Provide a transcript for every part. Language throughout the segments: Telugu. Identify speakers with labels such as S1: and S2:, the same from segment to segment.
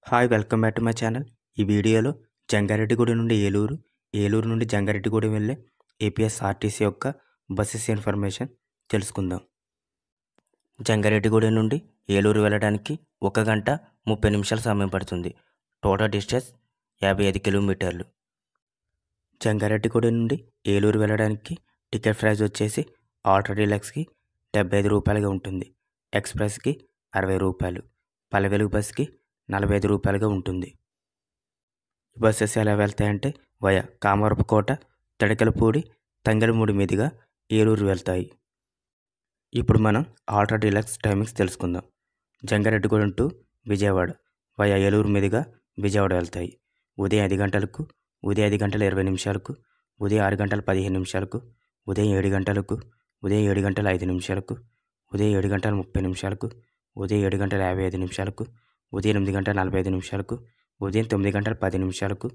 S1: Hi welcome back to my channel. ఈ వీడియోలో జంగారెడ్డిగూడెం నుండి ఏలూరు, ఏలూరు నుండి జంగారెడ్డిగూడెం వెళ్ళే ఏపీఎస్ఆర్టీసీ యొక్క బస్సెస్ ఇన్ఫర్మేషన్ తెలుసుకుందాం. జంగారెడ్డిగూడెం నుండి ఏలూరు వెళ్ళడానికి 1 గంట 30 నిమిషాల సమయం పడుతుంది. టోటల్ డిస్టెన్స్ 55 కిలోమీటర్లు. జంగారెడ్డిగూడెం నుండి ఏలూరు వెళ్ళడానికి టికెట్ ప్రైస్ వచ్చేసి ఆల్ట్రా డీలక్స్కి 75 రూపాయలుగా ఉంటుంది. ఎక్స్ప్రెస్కి 60 రూపాయలు, పల్లె వెలుగు బస్కి 45 రూపాయలుగా ఉంటుంది. ఈ బస్సెస్ ఎలా వెళ్తాయంటే వయా కామవరపుకోట, తడకలపూడి, తంగెలమూడి మీదుగా ఏలూరు వెళ్తాయి. ఇప్పుడు మనం ఆల్ట్రా డీలక్స్ టైమింగ్స్ తెలుసుకుందాం. జంగారెడ్డిగూడెం టు విజయవాడ వయా ఏలూరు మీదుగా విజయవాడ వెళ్తాయి. ఉదయం 5 గంటలకు, ఉదయం 5 గంటల 20 నిమిషాలకు, ఉదయం 6 గంటల 15 నిమిషాలకు, ఉదయం 7 గంటలకు, ఉదయం 7 గంటల 5 నిమిషాలకు, ఉదయం 7 గంటల 30 నిమిషాలకు, ఉదయం 7 గంటల 55 నిమిషాలకు, ఉదయం 8 గంటల 45 నిమిషాలకు, ఉదయం 9 గంటల 10 నిమిషాలకు,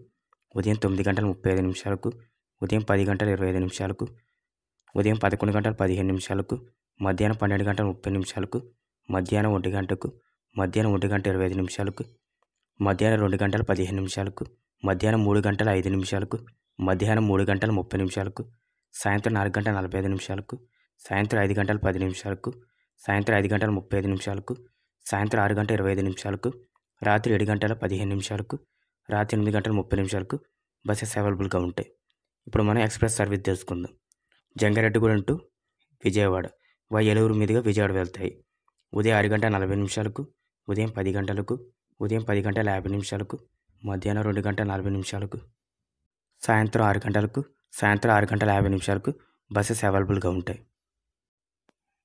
S1: ఉదయం 9 గంటల 35 నిమిషాలకు, ఉదయం 10 గంటల 25 నిమిషాలకు, ఉదయం 11 గంటల 15 నిమిషాలకు, మధ్యాహ్నం 12 గంటల 30 నిమిషాలకు, మధ్యాహ్నం 1 గంటకు, మధ్యాహ్నం 1 గంట 25 నిమిషాలకు, మధ్యాహ్నం 2 గంటల 15 నిమిషాలకు, మధ్యాహ్నం 3 గంటల 5 నిమిషాలకు, మధ్యాహ్నం 3 గంటల 30 నిమిషాలకు, సాయంత్రం 4 గంటల 45 నిమిషాలకు, సాయంత్రం 5 గంటల 10 నిమిషాలకు, సాయంత్రం 5 గంటల 35 నిమిషాలకు, సాయంత్రం 6 గంటల 25 నిమిషాలకు, రాత్రి 7 గంటల 15 నిమిషాలకు, రాత్రి 8 గంటల 30 నిమిషాలకు బస్సెస్ అవైలబుల్గా ఉంటాయి. ఇప్పుడు మనం ఎక్స్ప్రెస్ సర్వీస్ తెలుసుకుందాం. జంగారెడ్డిగూడెం టు విజయవాడ ఏలూరు మీదుగా విజయవాడ వెళ్తాయి. ఉదయం 6 గంటల 40 నిమిషాలకు, ఉదయం 10 గంటలకు, ఉదయం 10 గంటల 50 నిమిషాలకు, మధ్యాహ్నం 2 గంటల 40 నిమిషాలకు, సాయంత్రం 6 గంటలకు, సాయంత్రం 6 గంటల 50 నిమిషాలకు బస్సెస్ అవైలబుల్గా ఉంటాయి.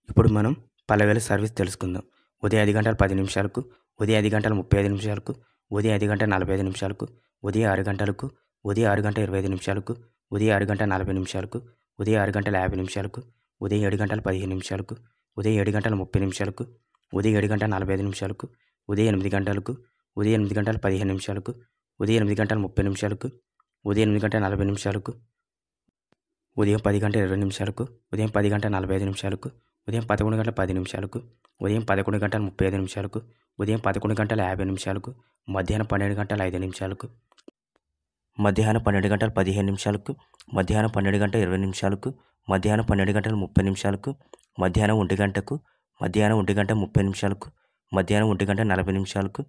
S1: ఇప్పుడు మనం పల్లెవేలు సర్వీస్ తెలుసుకుందాం. ఉదయం 5 గంటల 10 నిమిషాలకు, ఉదయం 5 గంటల 35 నిమిషాలకు, ఉదయం 5 గంటల 45 నిమిషాలకు, ఉదయం 6 గంటలకు, ఉదయం 6 గంటల 25 నిమిషాలకు, ఉదయం 6 గంటల 40 నిమిషాలకు, ఉదయం 6 గంటల 50 నిమిషాలకు, ఉదయం 7 గంటల 15 నిమిషాలకు, ఉదయం 7 గంటల 30 నిమిషాలకు, ఉదయం 7 గంటల 45 నిమిషాలకు, ఉదయం 8 గంటలకు, ఉదయం 8 గంటల 15 నిమిషాలకు, ఉదయం 8 గంటల 30 నిమిషాలకు, ఉదయం 8 గంటల 40 నిమిషాలకు, ఉదయం 10 గంటల 20 నిమిషాలకు, ఉదయం 10 గంటల 45 నిమిషాలకు, ఉదయం 11 గంటల 10 నిమిషాలకు, ఉదయం 11 గంటల 35 నిమిషాలకు, ఉదయం 11 గంటల 50 నిమిషాలకు, మధ్యాహ్నం 12 గంటల 5 నిమిషాలకు, మధ్యాహ్నం 12 గంటల 15 నిమిషాలకు, మధ్యాహ్నం 12 గంటల 20 నిమిషాలకు, మధ్యాహ్నం 12 గంటల 30 నిమిషాలకు, మధ్యాహ్నం 1 గంటకు, మధ్యాహ్నం 1 గంట 30 నిమిషాలకు, మధ్యాహ్నం 1 గంట 40 నిమిషాలకు,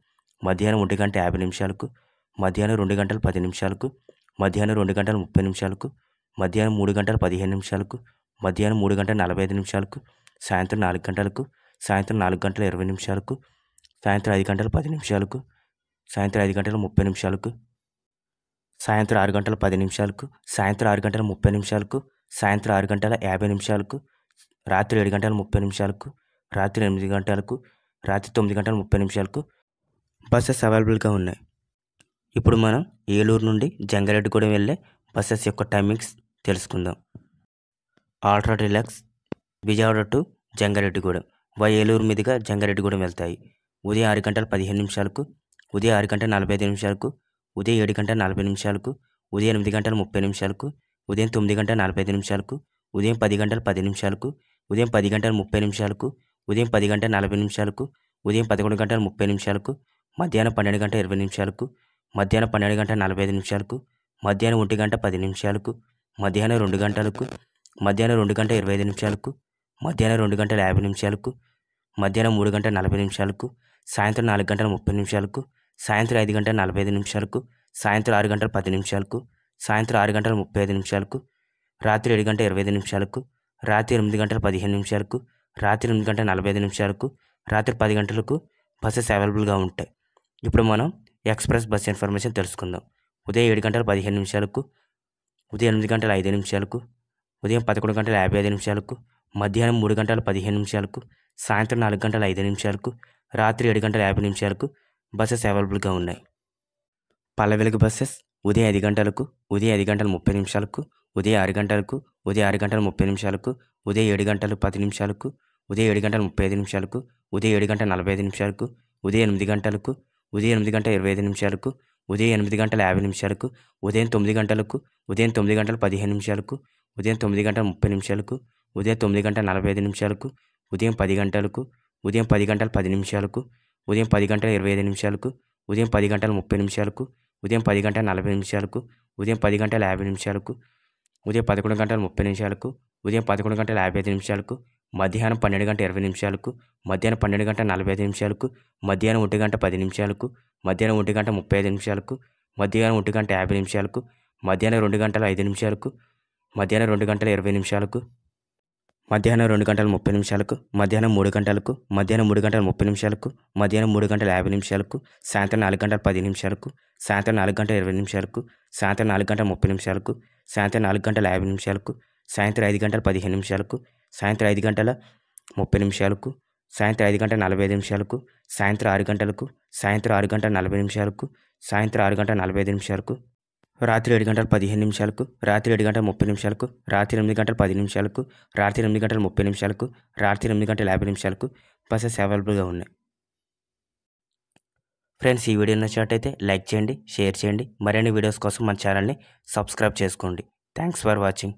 S1: మధ్యాహ్నం 1 గంట 50 నిమిషాలకు, మధ్యాహ్నం 2 గంటల 10 నిమిషాలకు, మధ్యాహ్నం 2 గంటల 30 నిమిషాలకు, మధ్యాహ్నం 3 గంటల 15 నిమిషాలకు, మధ్యాహ్నం 3 గంటల 45 నిమిషాలకు, సాయంత్రం 4 గంటలకు, సాయంత్రం 4 గంటల 20 నిమిషాలకు, సాయంత్రం 5 గంటల 10 నిమిషాలకు, సాయంత్రం 5 గంటల 30 నిమిషాలకు, సాయంత్రం 6 గంటల 10 నిమిషాలకు, సాయంత్రం 6 గంటల 30 నిమిషాలకు, సాయంత్రం 6 గంటల 50 నిమిషాలకు, రాత్రి 7 గంటల 30 నిమిషాలకు, రాత్రి 8 గంటలకు, రాత్రి 9 గంటల 30 నిమిషాలకు బస్సెస్ అవైలబుల్గా ఉన్నాయి. ఇప్పుడు మనం ఏలూరు నుండి జంగారెడ్డిగూడెం వెళ్ళే బస్సెస్ యొక్క టైమింగ్స్ తెలుసుకుందాం. Ultra deluxe Vijayawada to Jangareddygudem Eluru మీదుగా జంగారెడ్డిగూడెం వెళ్తాయి. ఉదయం 6 గంటల 15 నిమిషాలకు, ఉదయం 6 గంటల 45 నిమిషాలకు, ఉదయం 7 గంటల 40 నిమిషాలకు, ఉదయం 8 గంటల 30 నిమిషాలకు, ఉదయం 9 గంటల 45 నిమిషాలకు, ఉదయం 10 గంటల 10 నిమిషాలకు, ఉదయం 10 గంటల 30 నిమిషాలకు, ఉదయం 10 గంటల 40 నిమిషాలకు, ఉదయం 11 గంటల 30 నిమిషాలకు, మధ్యాహ్నం 12 గంటల 20 నిమిషాలకు, మధ్యాహ్నం 12 గంటల 45 నిమిషాలకు, మధ్యాహ్నం 1 గంట 10 నిమిషాలకు, మధ్యాహ్నం 2 గంటలకు, మధ్యాహ్నం 2 గంటల 25 నిమిషాలకు, మధ్యాహ్నం 2 గంటల 50 నిమిషాలకు, మధ్యాహ్నం 3 గంటల 40 నిమిషాలకు, సాయంత్రం 4 గంటల 30 నిమిషాలకు, సాయంత్రం 5 గంటల 45 నిమిషాలకు, సాయంత్రం 6 గంటల 10 నిమిషాలకు, సాయంత్రం 6 గంటల 35 నిమిషాలకు, రాత్రి 7 గంటల 25 నిమిషాలకు, రాత్రి 8 గంటల 15 నిమిషాలకు, రాత్రి 8 గంటల 45 నిమిషాలకు, రాత్రి 10 గంటలకు బస్సెస్ అవైలబుల్గా ఉంటాయి. ఇప్పుడు మనం ఎక్స్ప్రెస్ బస్ ఇన్ఫర్మేషన్ తెలుసుకుందాం. ఉదయం 7 గంటల 15 నిమిషాలకు, ఉదయం 8 గంటల 5 నిమిషాలకు, ఉదయం 11 గంటల 55 నిమిషాలకు, మధ్యాహ్నం 3 గంటల 15 నిమిషాలకు, సాయంత్రం 4 గంటల 5 నిమిషాలకు, రాత్రి 7 గంటల 50 నిమిషాలకు బస్సెస్ అవైలబుల్గా ఉన్నాయి. పల్లె వెలుగు బస్సెస్ ఉదయం 5 గంటలకు, ఉదయం 5 గంటల 30 నిమిషాలకు, ఉదయం 6 గంటలకు, ఉదయం 6 గంటల 30 నిమిషాలకు, ఉదయం 7 గంటల 10 నిమిషాలకు, ఉదయం 7 గంటల 35 నిమిషాలకు, ఉదయం 7 గంటల 45 నిమిషాలకు, ఉదయం 8 గంటలకు, ఉదయం 8 గంటల 25 నిమిషాలకు, ఉదయం 8 గంటల 50 నిమిషాలకు, ఉదయం 9 గంటలకు, ఉదయం 9 గంటల 15 నిమిషాలకు, ఉదయం 9 గంటల 30 నిమిషాలకు, ఉదయం 9 గంటల 45 నిమిషాలకు, ఉదయం 10 గంటలకు, ఉదయం 10 గంటల 10 నిమిషాలకు, ఉదయం 10 గంటల 25 నిమిషాలకు, ఉదయం 10:30 ఉదయం 10:40 ఉదయం 10:50 ఉదయం 11:30 ఉదయం 11:55 మధ్యాహ్నం 12:20 మధ్యాహ్నం 12:45 మధ్యాహ్నం 1:10 మధ్యాహ్నం 1:35 మధ్యాహ్నం 1:50 మధ్యాహ్నం 2:05 మధ్యాహ్నం 2:20 మధ్యాహ్నం 2:30 మధ్యాహ్నం 3 గంటలకు మధ్యాహ్నం 3:30 మధ్యాహ్నం 3:50 సాయంత్రం 4:10 సాయంత్రం 4:20 సాయంత్రం 4:30 సాయంత్రం 4:50 సాయంత్రం 5:15 సాయంత్రం 5:30 సాయంత్రం 5:45 సాయంత్రం 6 గంటలకు సాయంత్రం 6:40 సాయంత్రం 6:45 రాత్రి 7:15 రాత్రి 7:30 రాత్రి 8:10 రాత్రి 8:30 రాత్రి 8:50 బస్సెస్ అవైలబుల్గా ఉన్నాయి. ఫ్రెండ్స్, ఈ వీడియో నచ్చినట్టయితే లైక్ చేయండి, షేర్ చేయండి. మరిన్ని వీడియోస్ కోసం మన ఛానల్ని సబ్స్క్రైబ్ చేసుకోండి. Thanks for watching.